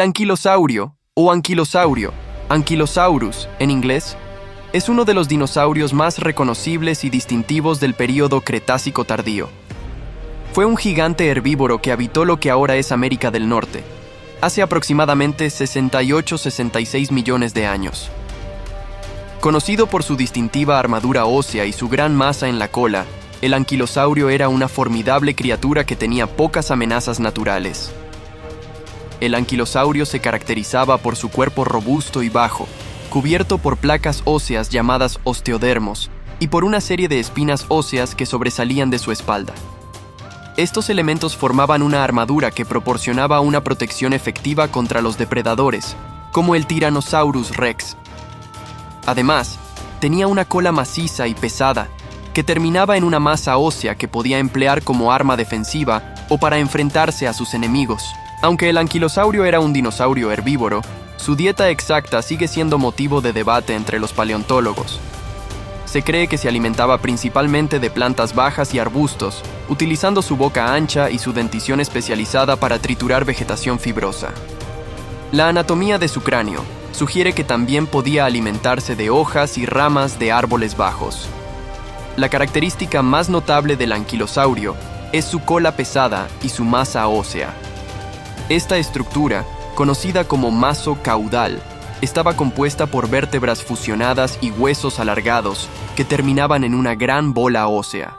El anquilosaurio, o anquilosaurio, Ankylosaurus en inglés, es uno de los dinosaurios más reconocibles y distintivos del período Cretácico tardío. Fue un gigante herbívoro que habitó lo que ahora es América del Norte, hace aproximadamente 68-66 millones de años. Conocido por su distintiva armadura ósea y su gran masa en la cola, el anquilosaurio era una formidable criatura que tenía pocas amenazas naturales. El anquilosaurio se caracterizaba por su cuerpo robusto y bajo, cubierto por placas óseas llamadas osteodermos y por una serie de espinas óseas que sobresalían de su espalda. Estos elementos formaban una armadura que proporcionaba una protección efectiva contra los depredadores, como el Tyrannosaurus Rex. Además, tenía una cola maciza y pesada, que terminaba en una masa ósea que podía emplear como arma defensiva o para enfrentarse a sus enemigos. Aunque el anquilosaurio era un dinosaurio herbívoro, su dieta exacta sigue siendo motivo de debate entre los paleontólogos. Se cree que se alimentaba principalmente de plantas bajas y arbustos, utilizando su boca ancha y su dentición especializada para triturar vegetación fibrosa. La anatomía de su cráneo sugiere que también podía alimentarse de hojas y ramas de árboles bajos. La característica más notable del anquilosaurio es su cola pesada y su masa ósea. Esta estructura, conocida como maso caudal, estaba compuesta por vértebras fusionadas y huesos alargados que terminaban en una gran bola ósea.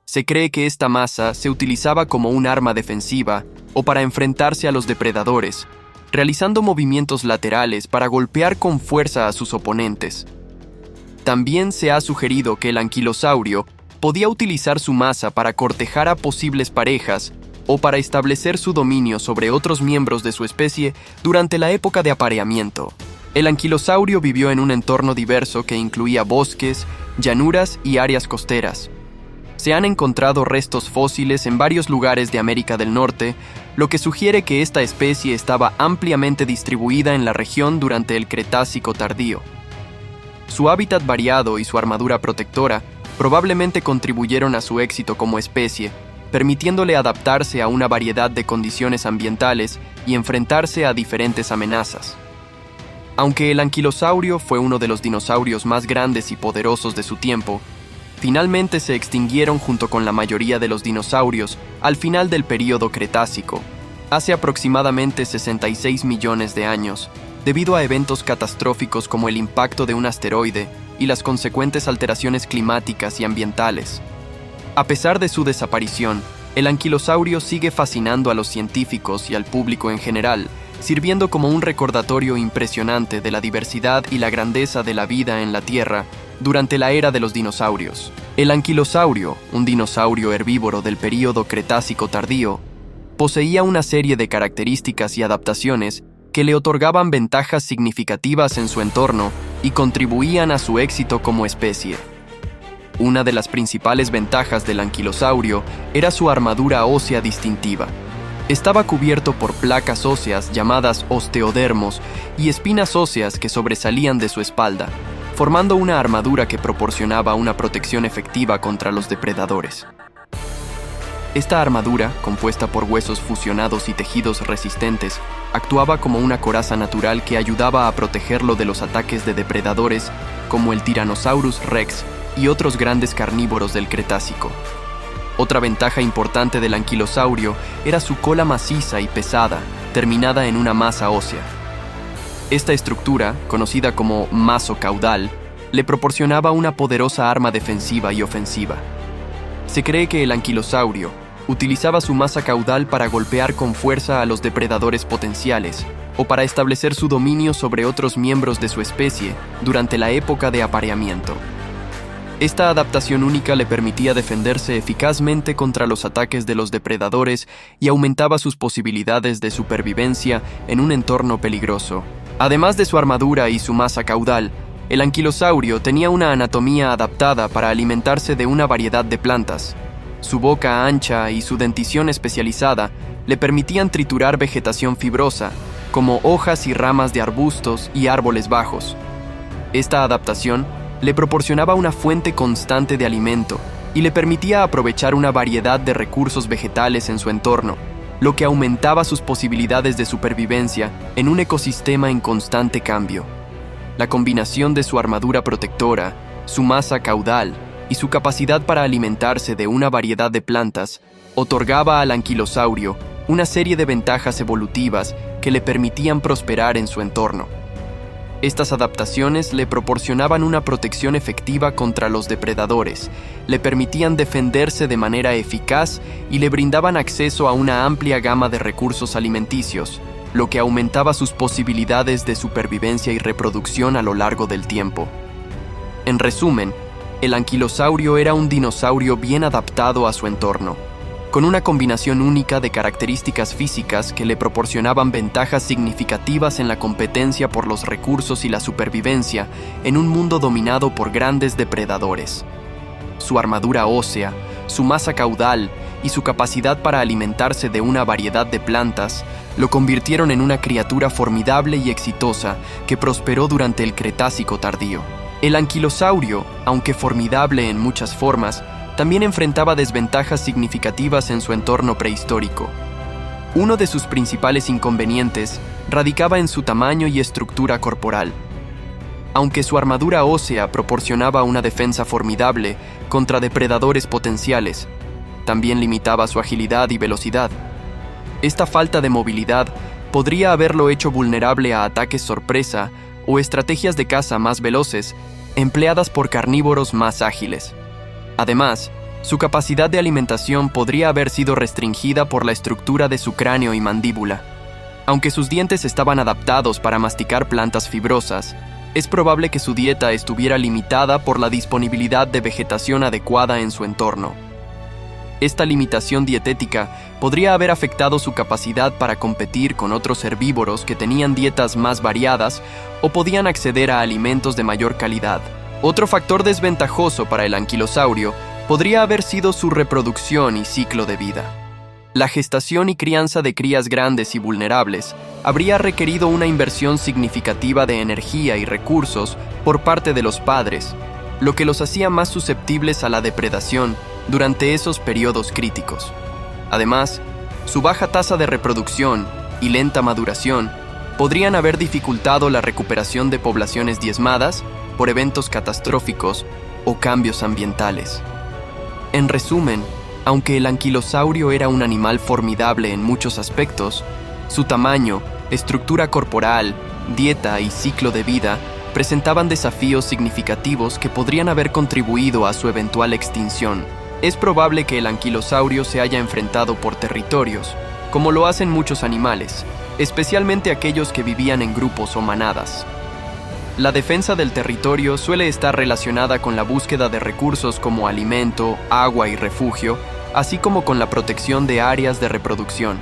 Se cree que esta masa se utilizaba como un arma defensiva o para enfrentarse a los depredadores, realizando movimientos laterales para golpear con fuerza a sus oponentes. También se ha sugerido que el anquilosaurio podía utilizar su masa para cortejar a posibles parejas o para establecer su dominio sobre otros miembros de su especie durante la época de apareamiento. El anquilosaurio vivió en un entorno diverso que incluía bosques, llanuras y áreas costeras. Se han encontrado restos fósiles en varios lugares de América del Norte, lo que sugiere que esta especie estaba ampliamente distribuida en la región durante el Cretácico tardío. Su hábitat variado y su armadura protectora probablemente contribuyeron a su éxito como especie, permitiéndole adaptarse a una variedad de condiciones ambientales y enfrentarse a diferentes amenazas. Aunque el anquilosaurio fue uno de los dinosaurios más grandes y poderosos de su tiempo, finalmente se extinguieron junto con la mayoría de los dinosaurios al final del período Cretácico, hace aproximadamente 66 millones de años, debido a eventos catastróficos como el impacto de un asteroide y las consecuentes alteraciones climáticas y ambientales. A pesar de su desaparición, el anquilosaurio sigue fascinando a los científicos y al público en general, sirviendo como un recordatorio impresionante de la diversidad y la grandeza de la vida en la Tierra durante la era de los dinosaurios. El anquilosaurio, un dinosaurio herbívoro del período Cretácico tardío, poseía una serie de características y adaptaciones que le otorgaban ventajas significativas en su entorno y contribuían a su éxito como especie. Una de las principales ventajas del anquilosaurio era su armadura ósea distintiva. Estaba cubierto por placas óseas llamadas osteodermos y espinas óseas que sobresalían de su espalda, formando una armadura que proporcionaba una protección efectiva contra los depredadores. Esta armadura, compuesta por huesos fusionados y tejidos resistentes, actuaba como una coraza natural que ayudaba a protegerlo de los ataques de depredadores como el Tyrannosaurus Rex y otros grandes carnívoros del Cretácico. Otra ventaja importante del anquilosaurio era su cola maciza y pesada, terminada en una masa ósea. Esta estructura, conocida como maso caudal, le proporcionaba una poderosa arma defensiva y ofensiva. Se cree que el anquilosaurio utilizaba su masa caudal para golpear con fuerza a los depredadores potenciales o para establecer su dominio sobre otros miembros de su especie durante la época de apareamiento. Esta adaptación única le permitía defenderse eficazmente contra los ataques de los depredadores y aumentaba sus posibilidades de supervivencia en un entorno peligroso. Además de su armadura y su masa caudal, el anquilosaurio tenía una anatomía adaptada para alimentarse de una variedad de plantas. Su boca ancha y su dentición especializada le permitían triturar vegetación fibrosa, como hojas y ramas de arbustos y árboles bajos. Esta adaptación le proporcionaba una fuente constante de alimento y le permitía aprovechar una variedad de recursos vegetales en su entorno, lo que aumentaba sus posibilidades de supervivencia en un ecosistema en constante cambio. La combinación de su armadura protectora, su masa caudal y su capacidad para alimentarse de una variedad de plantas otorgaba al anquilosaurio una serie de ventajas evolutivas que le permitían prosperar en su entorno. Estas adaptaciones le proporcionaban una protección efectiva contra los depredadores, le permitían defenderse de manera eficaz y le brindaban acceso a una amplia gama de recursos alimenticios, lo que aumentaba sus posibilidades de supervivencia y reproducción a lo largo del tiempo. En resumen, el anquilosaurio era un dinosaurio bien adaptado a su entorno, con una combinación única de características físicas que le proporcionaban ventajas significativas en la competencia por los recursos y la supervivencia en un mundo dominado por grandes depredadores. Su armadura ósea, su masa caudal y su capacidad para alimentarse de una variedad de plantas lo convirtieron en una criatura formidable y exitosa que prosperó durante el Cretácico tardío. El anquilosaurio, aunque formidable en muchas formas, también enfrentaba desventajas significativas en su entorno prehistórico. Uno de sus principales inconvenientes radicaba en su tamaño y estructura corporal. Aunque su armadura ósea proporcionaba una defensa formidable contra depredadores potenciales, también limitaba su agilidad y velocidad. Esta falta de movilidad podría haberlo hecho vulnerable a ataques sorpresa o estrategias de caza más veloces empleadas por carnívoros más ágiles. Además, su capacidad de alimentación podría haber sido restringida por la estructura de su cráneo y mandíbula. Aunque sus dientes estaban adaptados para masticar plantas fibrosas, es probable que su dieta estuviera limitada por la disponibilidad de vegetación adecuada en su entorno. Esta limitación dietética podría haber afectado su capacidad para competir con otros herbívoros que tenían dietas más variadas o podían acceder a alimentos de mayor calidad. Otro factor desventajoso para el anquilosaurio podría haber sido su reproducción y ciclo de vida. La gestación y crianza de crías grandes y vulnerables habría requerido una inversión significativa de energía y recursos por parte de los padres, lo que los hacía más susceptibles a la depredación durante esos periodos críticos. Además, su baja tasa de reproducción y lenta maduración podrían haber dificultado la recuperación de poblaciones diezmadas por eventos catastróficos o cambios ambientales. En resumen, aunque el anquilosaurio era un animal formidable en muchos aspectos, su tamaño, estructura corporal, dieta y ciclo de vida presentaban desafíos significativos que podrían haber contribuido a su eventual extinción. Es probable que el anquilosaurio se haya enfrentado por territorios, como lo hacen muchos animales, especialmente aquellos que vivían en grupos o manadas. La defensa del territorio suele estar relacionada con la búsqueda de recursos como alimento, agua y refugio, así como con la protección de áreas de reproducción.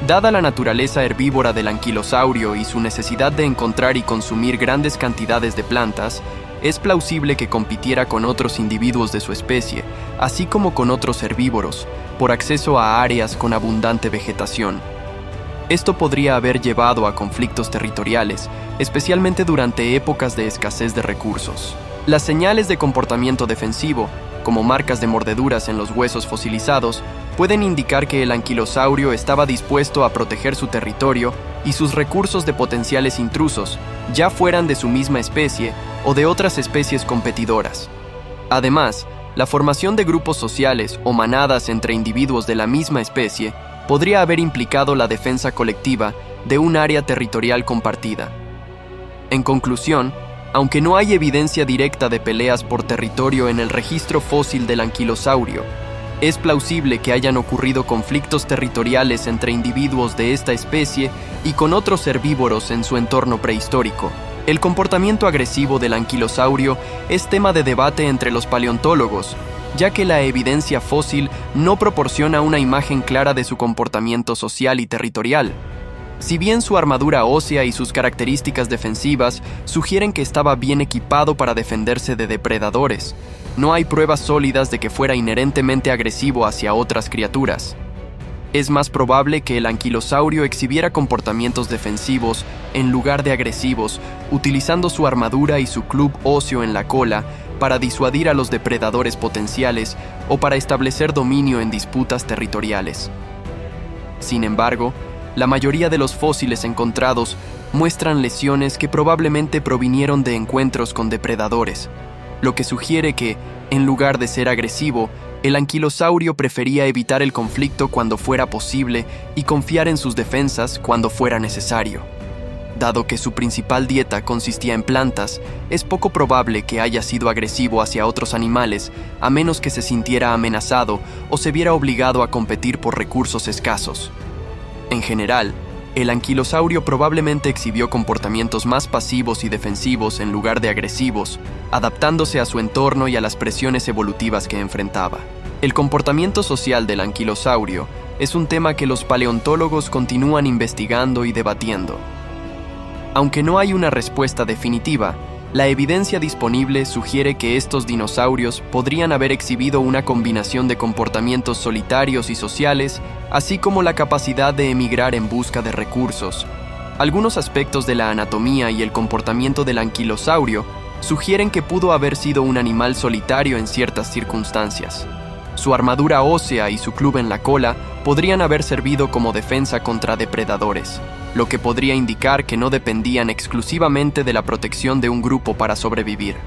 Dada la naturaleza herbívora del anquilosaurio y su necesidad de encontrar y consumir grandes cantidades de plantas, es plausible que compitiera con otros individuos de su especie, así como con otros herbívoros, por acceso a áreas con abundante vegetación. Esto podría haber llevado a conflictos territoriales, especialmente durante épocas de escasez de recursos. Las señales de comportamiento defensivo, como marcas de mordeduras en los huesos fosilizados, pueden indicar que el anquilosaurio estaba dispuesto a proteger su territorio y sus recursos de potenciales intrusos, ya fueran de su misma especie o de otras especies competidoras. Además, la formación de grupos sociales o manadas entre individuos de la misma especie podría haber implicado la defensa colectiva de un área territorial compartida. En conclusión, aunque no hay evidencia directa de peleas por territorio en el registro fósil del anquilosaurio, es plausible que hayan ocurrido conflictos territoriales entre individuos de esta especie y con otros herbívoros en su entorno prehistórico. El comportamiento agresivo del anquilosaurio es tema de debate entre los paleontólogos, ya que la evidencia fósil no proporciona una imagen clara de su comportamiento social y territorial. Si bien su armadura ósea y sus características defensivas sugieren que estaba bien equipado para defenderse de depredadores, no hay pruebas sólidas de que fuera inherentemente agresivo hacia otras criaturas. Es más probable que el anquilosaurio exhibiera comportamientos defensivos en lugar de agresivos, utilizando su armadura y su club óseo en la cola para disuadir a los depredadores potenciales o para establecer dominio en disputas territoriales. Sin embargo, la mayoría de los fósiles encontrados muestran lesiones que probablemente provinieron de encuentros con depredadores, lo que sugiere que, en lugar de ser agresivo, el anquilosaurio prefería evitar el conflicto cuando fuera posible y confiar en sus defensas cuando fuera necesario. Dado que su principal dieta consistía en plantas, es poco probable que haya sido agresivo hacia otros animales, a menos que se sintiera amenazado o se viera obligado a competir por recursos escasos. En general, el anquilosaurio probablemente exhibió comportamientos más pasivos y defensivos en lugar de agresivos, adaptándose a su entorno y a las presiones evolutivas que enfrentaba. El comportamiento social del anquilosaurio es un tema que los paleontólogos continúan investigando y debatiendo. Aunque no hay una respuesta definitiva, la evidencia disponible sugiere que estos dinosaurios podrían haber exhibido una combinación de comportamientos solitarios y sociales, así como la capacidad de emigrar en busca de recursos. Algunos aspectos de la anatomía y el comportamiento del anquilosaurio sugieren que pudo haber sido un animal solitario en ciertas circunstancias. Su armadura ósea y su club en la cola podrían haber servido como defensa contra depredadores, lo que podría indicar que no dependían exclusivamente de la protección de un grupo para sobrevivir.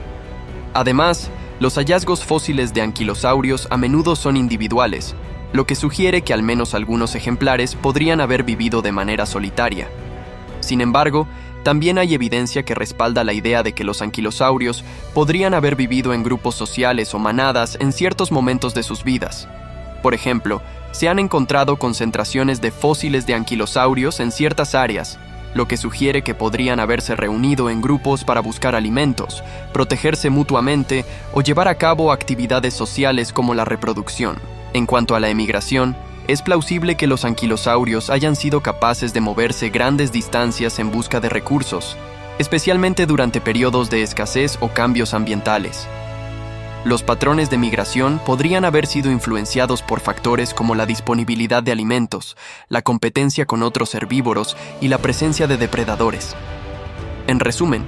Además, los hallazgos fósiles de anquilosaurios a menudo son individuales, lo que sugiere que al menos algunos ejemplares podrían haber vivido de manera solitaria. Sin embargo, también hay evidencia que respalda la idea de que los anquilosaurios podrían haber vivido en grupos sociales o manadas en ciertos momentos de sus vidas. Por ejemplo, se han encontrado concentraciones de fósiles de anquilosaurios en ciertas áreas, lo que sugiere que podrían haberse reunido en grupos para buscar alimentos, protegerse mutuamente o llevar a cabo actividades sociales como la reproducción. En cuanto a la emigración, es plausible que los anquilosaurios hayan sido capaces de moverse grandes distancias en busca de recursos, especialmente durante periodos de escasez o cambios ambientales. Los patrones de migración podrían haber sido influenciados por factores como la disponibilidad de alimentos, la competencia con otros herbívoros y la presencia de depredadores. En resumen,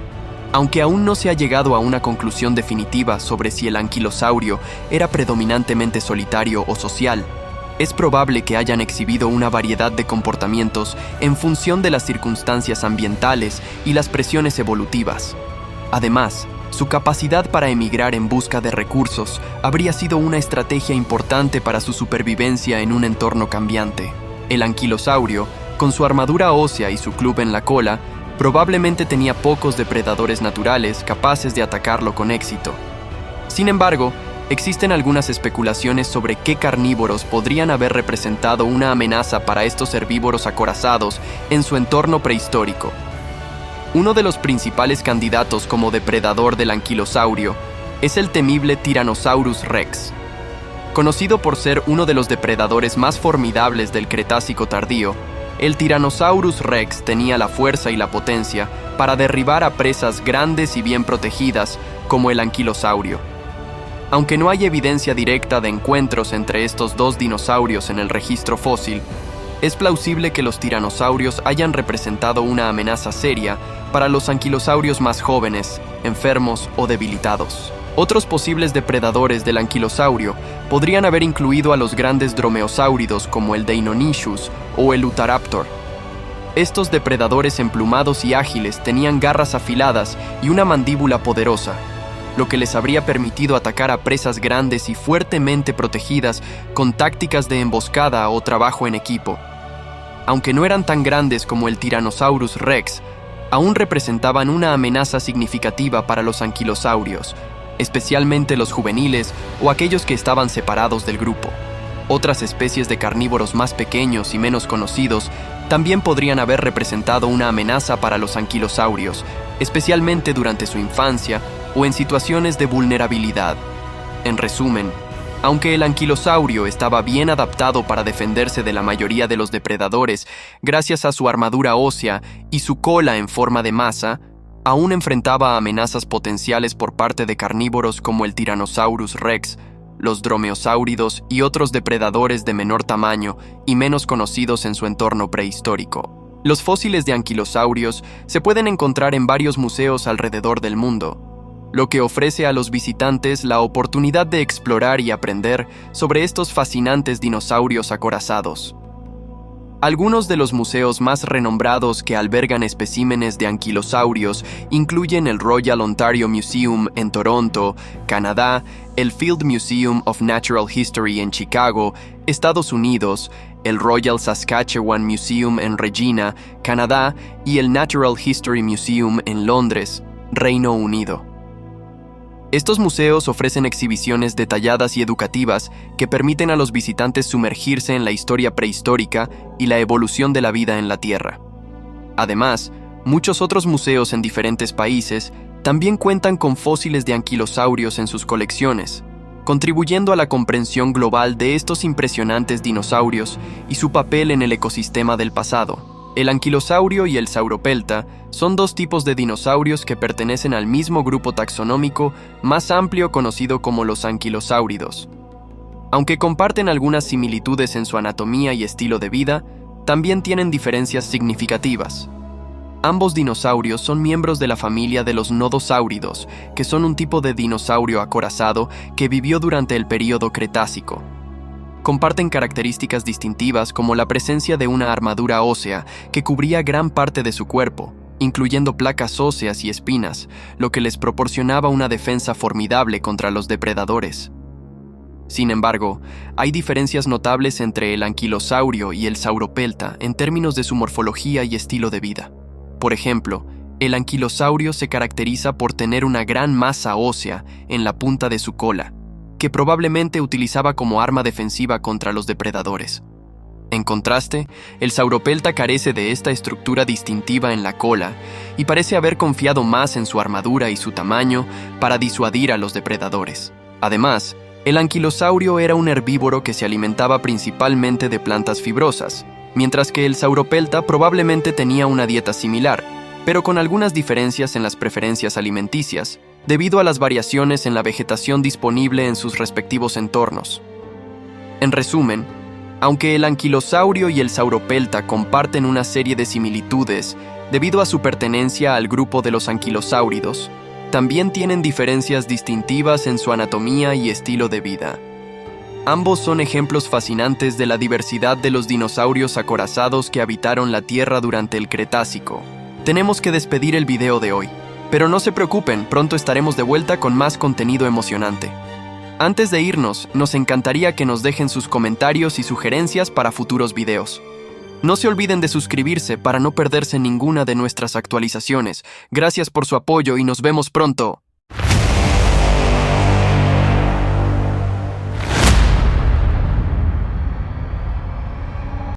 aunque aún no se ha llegado a una conclusión definitiva sobre si el anquilosaurio era predominantemente solitario o social, es probable que hayan exhibido una variedad de comportamientos en función de las circunstancias ambientales y las presiones evolutivas. Además, su capacidad para emigrar en busca de recursos habría sido una estrategia importante para su supervivencia en un entorno cambiante. El anquilosaurio, con su armadura ósea y su club en la cola, probablemente tenía pocos depredadores naturales capaces de atacarlo con éxito. Sin embargo, existen algunas especulaciones sobre qué carnívoros podrían haber representado una amenaza para estos herbívoros acorazados en su entorno prehistórico. Uno de los principales candidatos como depredador del anquilosaurio es el temible Tyrannosaurus rex. Conocido por ser uno de los depredadores más formidables del Cretácico tardío, el Tyrannosaurus rex tenía la fuerza y la potencia para derribar a presas grandes y bien protegidas como el anquilosaurio. Aunque no hay evidencia directa de encuentros entre estos dos dinosaurios en el registro fósil, es plausible que los tiranosaurios hayan representado una amenaza seria para los anquilosaurios más jóvenes, enfermos o debilitados. Otros posibles depredadores del anquilosaurio podrían haber incluido a los grandes dromeosáuridos como el Deinonychus o el Utahraptor. Estos depredadores emplumados y ágiles tenían garras afiladas y una mandíbula poderosa, lo que les habría permitido atacar a presas grandes y fuertemente protegidas con tácticas de emboscada o trabajo en equipo. Aunque no eran tan grandes como el Tyrannosaurus rex, aún representaban una amenaza significativa para los anquilosaurios, especialmente los juveniles o aquellos que estaban separados del grupo. Otras especies de carnívoros más pequeños y menos conocidos también podrían haber representado una amenaza para los anquilosaurios, especialmente durante su infancia o en situaciones de vulnerabilidad. En resumen, aunque el anquilosaurio estaba bien adaptado para defenderse de la mayoría de los depredadores gracias a su armadura ósea y su cola en forma de masa, aún enfrentaba amenazas potenciales por parte de carnívoros como el Tyrannosaurus rex, los dromeosáuridos y otros depredadores de menor tamaño y menos conocidos en su entorno prehistórico. Los fósiles de anquilosaurios se pueden encontrar en varios museos alrededor del mundo, lo que ofrece a los visitantes la oportunidad de explorar y aprender sobre estos fascinantes dinosaurios acorazados. Algunos de los museos más renombrados que albergan especímenes de anquilosaurios incluyen el Royal Ontario Museum en Toronto, Canadá, el Field Museum of Natural History en Chicago, Estados Unidos, el Royal Saskatchewan Museum en Regina, Canadá, y el Natural History Museum en Londres, Reino Unido. Estos museos ofrecen exhibiciones detalladas y educativas que permiten a los visitantes sumergirse en la historia prehistórica y la evolución de la vida en la Tierra. Además, muchos otros museos en diferentes países también cuentan con fósiles de anquilosaurios en sus colecciones, contribuyendo a la comprensión global de estos impresionantes dinosaurios y su papel en el ecosistema del pasado. El anquilosaurio y el sauropelta son dos tipos de dinosaurios que pertenecen al mismo grupo taxonómico más amplio conocido como los anquilosáuridos. Aunque comparten algunas similitudes en su anatomía y estilo de vida, también tienen diferencias significativas. Ambos dinosaurios son miembros de la familia de los nodosáuridos, que son un tipo de dinosaurio acorazado que vivió durante el período Cretácico. Comparten características distintivas como la presencia de una armadura ósea que cubría gran parte de su cuerpo, incluyendo placas óseas y espinas, lo que les proporcionaba una defensa formidable contra los depredadores. Sin embargo, hay diferencias notables entre el anquilosaurio y el sauropelta en términos de su morfología y estilo de vida. Por ejemplo, el anquilosaurio se caracteriza por tener una gran masa ósea en la punta de su cola, que probablemente utilizaba como arma defensiva contra los depredadores. En contraste, el sauropelta carece de esta estructura distintiva en la cola y parece haber confiado más en su armadura y su tamaño para disuadir a los depredadores. Además, el anquilosaurio era un herbívoro que se alimentaba principalmente de plantas fibrosas, mientras que el sauropelta probablemente tenía una dieta similar, pero con algunas diferencias en las preferencias alimenticias, debido a las variaciones en la vegetación disponible en sus respectivos entornos. En resumen, aunque el anquilosaurio y el sauropelta comparten una serie de similitudes debido a su pertenencia al grupo de los anquilosáuridos, también tienen diferencias distintivas en su anatomía y estilo de vida. Ambos son ejemplos fascinantes de la diversidad de los dinosaurios acorazados que habitaron la Tierra durante el Cretácico. Tenemos que despedir el video de hoy, pero no se preocupen, pronto estaremos de vuelta con más contenido emocionante. Antes de irnos, nos encantaría que nos dejen sus comentarios y sugerencias para futuros videos. No se olviden de suscribirse para no perderse ninguna de nuestras actualizaciones. Gracias por su apoyo y nos vemos pronto.